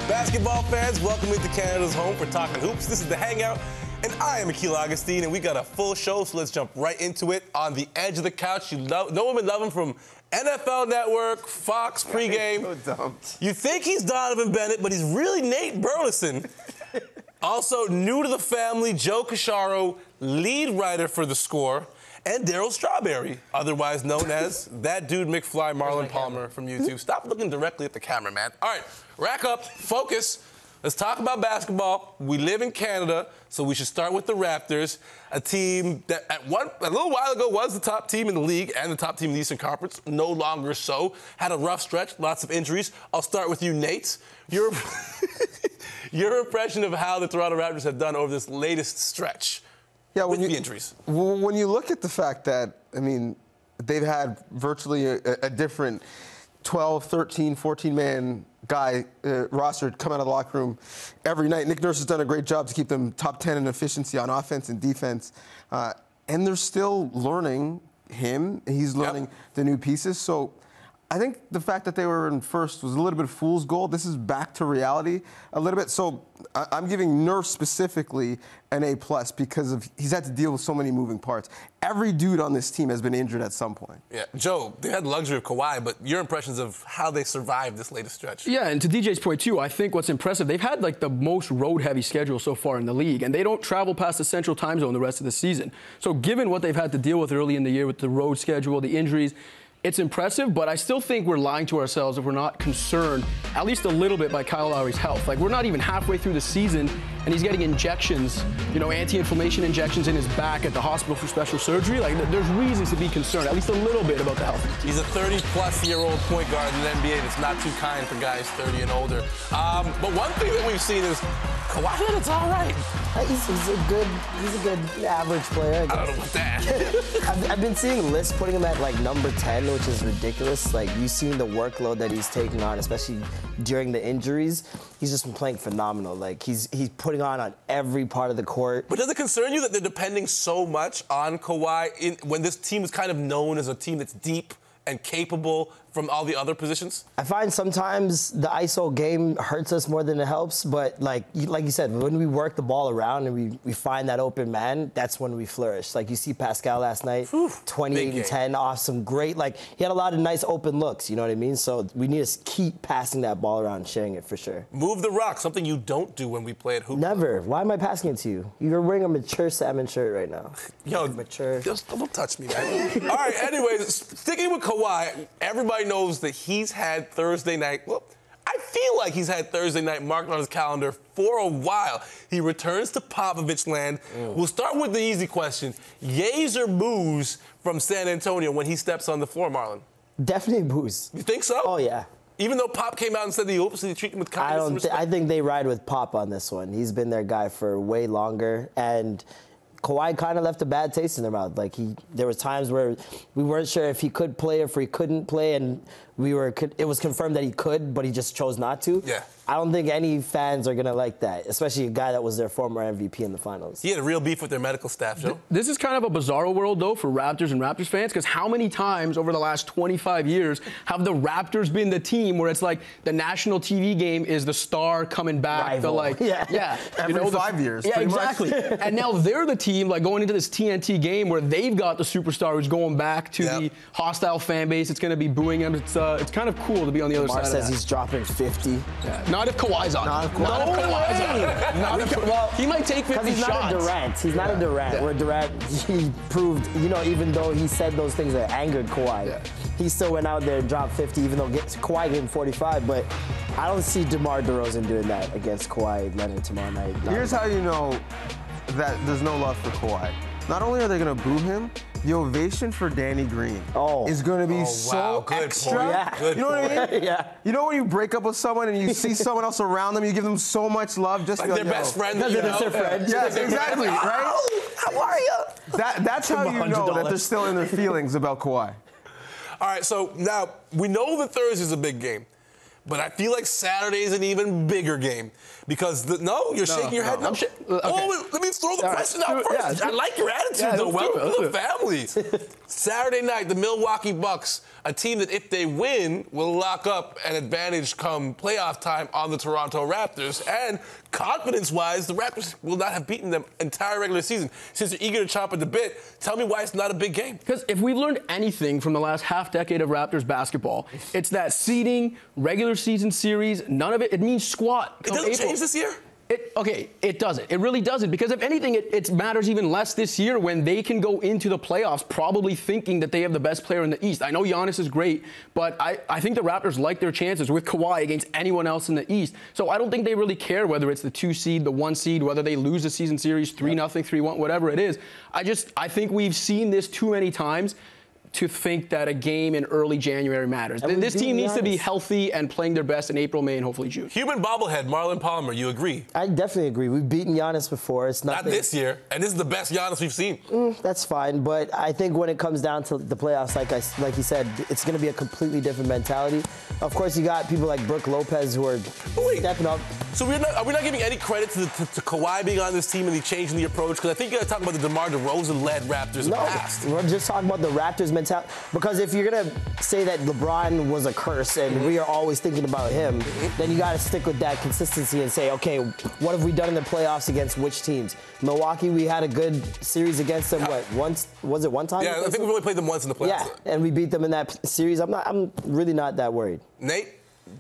Basketball fans, welcome into Canada's home for Talking Hoops. This is the Hangout, and I am Akil Augustine, and we got a full show, so let's jump right into it. On the edge of the couch, you know him and love him from NFL Network, Fox pregame. So dumb. You think he's Donovan Bennett, but he's really Nate Burleson. Also, new to the family, Joe Casharo, lead writer for The Score, and Daryl Strawberry, otherwise known as that dude McFly, Marlon Palmer from YouTube. Stop looking directly at the camera, man. All right, rack up, focus. Let's talk about basketball. We live in Canada, so we should start with the Raptors, a team that a little while ago was the top team in the league and the top team in the Eastern Conference, no longer so. Had a rough stretch, lots of injuries. I'll start with you, Nate. Your impression of how the Toronto Raptors have done over this latest stretch. Yeah, with the injuries. When you look at the fact that, I mean, they've had virtually a different 12, 13, 14-man guy roster come out of the locker room every night. Nick Nurse has done a great job to keep them top 10 in efficiency on offense and defense. And they're still learning him. He's learning the new pieces. So I think the fact that they were in first was a little bit of fool's gold. This is back to reality a little bit. So I'm giving Nurse specifically an A+ because he's had to deal with so many moving parts. Every dude on this team has been injured at some point. Yeah, Joe, they had the luxury of Kawhi, but your impressions of how they survived this latest stretch. Yeah, and to DJ's point, too, I think what's impressive, they've had, like, the most road-heavy schedule so far in the league, and they don't travel past the Central Time Zone the rest of the season. So given what they've had to deal with early in the year with the road schedule, the injuries, it's impressive, but I still think we're lying to ourselves if we're not concerned, at least a little bit, by Kyle Lowry's health. Like, we're not even halfway through the season, and he's getting injections, you know, anti-inflammation injections in his back at the hospital for special surgery. Like, there's reasons to be concerned, at least a little bit, about the health of the team. He's a 30-plus-year-old point guard in the NBA that's not too kind for guys 30 and older. But one thing that we've seen is Kawhi Leonard's all right. He's a good average player, I guess. I don't know about that. I've been seeing lists putting him at, like, number 10, which is ridiculous. Like, you've seen the workload that he's taking on, especially during the injuries. He's just been playing phenomenal. Like, he's putting on every part of the court. But does it concern you that they're depending so much on Kawhi when this team is kind of known as a team that's deep and capable from all the other positions? I find sometimes the ISO game hurts us more than it helps, but like you said, when we work the ball around and we find that open man, that's when we flourish. Like, you see Pascal last night, 28 and 10, awesome, great. Like, he had a lot of nice open looks, you know what I mean? So we need to keep passing that ball around and sharing it for sure. Move the rock, something you don't do when we play at hoop. Never. Why am I passing it to you? You're wearing a mature salmon shirt right now. Yo, mature. Just don't touch me, man. All right, anyways, sticking with Kawhi, everybody knows that he's had Thursday night. Well, I feel like he's had Thursday night marked on his calendar for a while. He returns to Popovich land. We'll start with the easy question. Yays or boos from San Antonio when he steps on the floor, Marlon? Definitely boos. You think so? Oh, yeah. Even though Pop came out and said the opposite, treat him with kindness and respect? I think they ride with Pop on this one. He's been their guy for way longer, and Kawhi kind of left a bad taste in their mouth. Like, there was times where we weren't sure if he could play or if he couldn't play, and it was confirmed that he could, but he just chose not to. Yeah. I don't think any fans are going to like that, especially a guy that was their former MVP in the finals. He had a real beef with their medical staff, Joe. This is kind of a bizarro world, though, for Raptors and Raptors fans, because how many times over the last 25 years have the Raptors been the team where it's like the national TV game is the star coming back? Rival. Every 5 years. Yeah, exactly. And now they're the team, like, going into this TNT game where they've got the superstar who's going back to the hostile fan base. It's going to be booing him. It's kind of cool to be on the other side of that. Mark says he's dropping 50. Yeah. Not if Kawhi's on. Not if Kawhi's on. Not if Well, he might take 50 he's shots. Not a Durant. He's not a Durant. Where Durant, he proved, you know, even though he said those things that angered Kawhi, he still went out there and dropped 50, even though Kawhi gave him 45. But I don't see DeMar DeRozan doing that against Kawhi Leonard tomorrow night. Here's how you know that there's no love for Kawhi. Not only are they going to boo him, the ovation for Danny Green is going to be so extra. Yeah. You know what I mean? Yeah. You know when you break up with someone and you see someone else around them, you give them so much love, just like their best friend. Because they're their friend. Yes, exactly. Right? Oh, how are you? That's how you know that they're still in their feelings about Kawhi. All right, so now we know that Thursday's a big game. But I feel like Saturday's an even bigger game because you're shaking your head. Okay. Oh, let me throw the question out first. I like your attitude, though. Welcome to the family. Saturday night, the Milwaukee Bucks a team that, if they win, will lock up an advantage come playoff time on the Toronto Raptors. And confidence-wise, the Raptors will not have beaten them entire regular season. Since they're eager to chomp at the bit, tell me why it's not a big game. Because if we've learned anything from the last half decade of Raptors basketball, it's that seeding, regular season series, none of it means squat. It doesn't change this year? It doesn't. It really doesn't. Because if anything, it matters even less this year when they can go into the playoffs probably thinking that they have the best player in the East. I know Giannis is great, but I think the Raptors like their chances with Kawhi against anyone else in the East. So I don't think they really care whether it's the 2 seed, the 1 seed, whether they lose the season series 3-0, 3-1, whatever it is. I think we've seen this too many times to think that a game in early January matters. This team needs to be healthy and playing their best in April, May, and hopefully June. Human bobblehead, Marlon Palmer, you agree? I definitely agree. We've beaten Giannis before. It's not this year, and this is the best Giannis we've seen. That's fine, but I think when it comes down to the playoffs, like you said, it's going to be a completely different mentality. Of course, you got people like Brook Lopez who are stepping up. So are we not giving any credit to Kawhi being on this team and the changing the approach? Because I think you got to talk about the DeMar DeRozan-led Raptors in the past. We're just talking about the Raptors mentality. Because if you're going to say that LeBron was a curse and we are always thinking about him, then you got to stick with that consistency and say, okay, what have we done in the playoffs against which teams? Milwaukee, we had a good series against them, once? Was it one time? Yeah, I think we've only played them once in the playoffs. Yeah, and we beat them in that series. I'm really not that worried. Nate?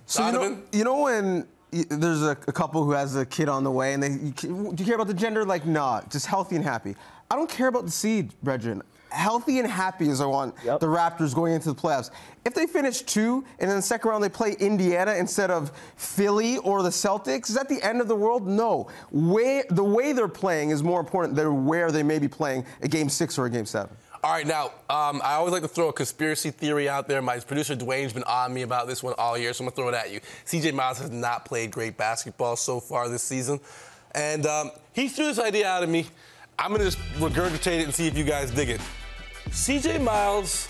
So you know when there's a couple who has a kid on the way, and do you care about the gender? Like, nah, just healthy and happy. I don't care about the seed, Brethren. Healthy and happy is I want the Raptors going into the playoffs. If they finish 2 and in the second round they play Indiana instead of Philly or the Celtics, is that the end of the world? No. The way they're playing is more important than where they may be playing a Game 6 or a Game 7. All right, now, I always like to throw a conspiracy theory out there. My producer, Dwayne's been on me about this one all year, so I'm going to throw it at you. C.J. Miles has not played great basketball so far this season. And he threw this idea out at me. I'm going to just regurgitate it and see if you guys dig it. C.J. Miles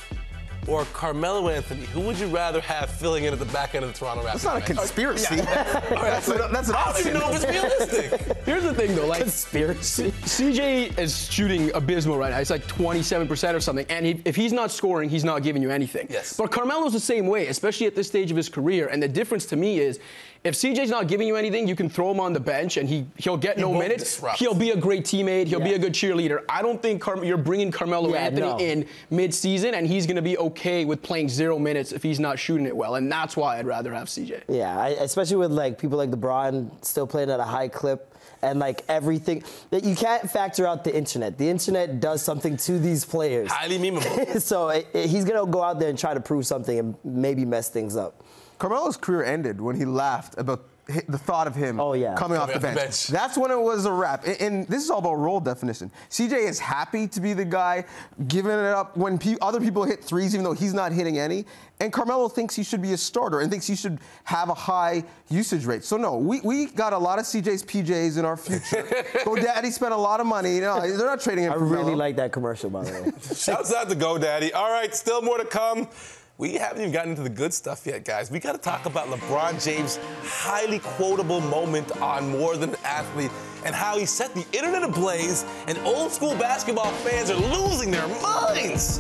or Carmelo Anthony, who would you rather have filling in at the back end of the Toronto Raptors? That's not a conspiracy. That's an option. I don't even know if it's realistic. Here's the thing, though. Conspiracy. CJ is shooting abysmal right now. It's like 27% or something. And if he's not scoring, he's not giving you anything. Yes. But Carmelo's the same way, especially at this stage of his career. And the difference to me is, if CJ's not giving you anything, you can throw him on the bench and he'll get no minutes. Disrupt. He'll be a great teammate. He'll be a good cheerleader. I don't think you're bringing Carmelo Anthony in mid-season and he's going to be okay with playing 0 minutes if he's not shooting it well. And that's why I'd rather have CJ. Yeah, especially with like people like LeBron still playing at a high clip. And like everything, that you can't factor out the internet. The internet does something to these players. Highly memeable. So he's gonna go out there and try to prove something and maybe mess things up. Carmelo's career ended when he laughed about the thought of him coming off the bench. That's when it was a wrap. And this is all about role definition. CJ is happy to be the guy giving it up when other people hit threes, even though he's not hitting any. And Carmelo thinks he should be a starter and thinks he should have a high usage rate. So, no, we got a lot of CJ's PJs in our future. GoDaddy spent a lot of money. No, they're not trading him for Carmelo. I really like that commercial, by the way. Shouts out to GoDaddy. All right, still more to come. We haven't even gotten into the good stuff yet, guys. We got to talk about LeBron James' highly quotable moment on More Than an Athlete and how he set the internet ablaze and old school basketball fans are losing their minds.